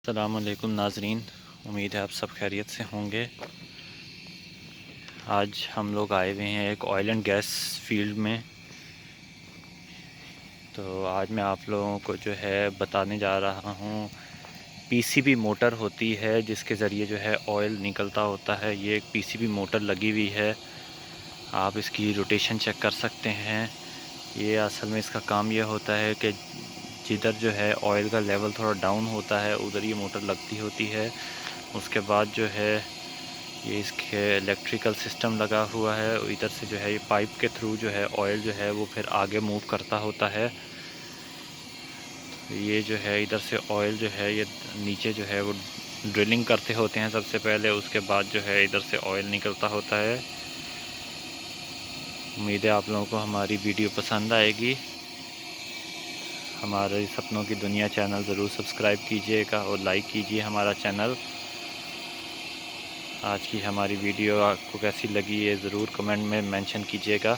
अस्सलाम वालेकुम नाजरीन, उम्मीद है आप सब खैरियत से होंगे। आज हम लोग आए हुए हैं एक ऑयल एंड गैस फील्ड में। तो आज मैं आप लोगों को जो है बताने जा रहा हूँ, पीसीबी मोटर होती है जिसके ज़रिए जो है ऑयल निकलता होता है। ये एक पीसीबी मोटर लगी हुई है, आप इसकी रोटेशन चेक कर सकते हैं। ये असल में इसका काम ये होता है कि जिधर जो है ऑयल का लेवल थोड़ा डाउन होता है उधर ये मोटर लगती होती है। उसके बाद जो है ये इसके इलेक्ट्रिकल सिस्टम लगा हुआ है, इधर से जो है ये पाइप के थ्रू जो है ऑयल जो है वो फिर आगे मूव करता होता है। ये जो है इधर से ऑयल जो है ये नीचे जो है वो ड्रिलिंग करते होते हैं सबसे पहले, उसके बाद जो है इधर से ऑयल निकलता होता है। उम्मीद है आप लोगों को हमारी वीडियो पसंद आएगी। हमारे सपनों की दुनिया चैनल ज़रूर सब्सक्राइब कीजिएगा और लाइक कीजिए हमारा चैनल। आज की हमारी वीडियो आपको कैसी लगी ये ज़रूर कमेंट में मेंशन कीजिएगा।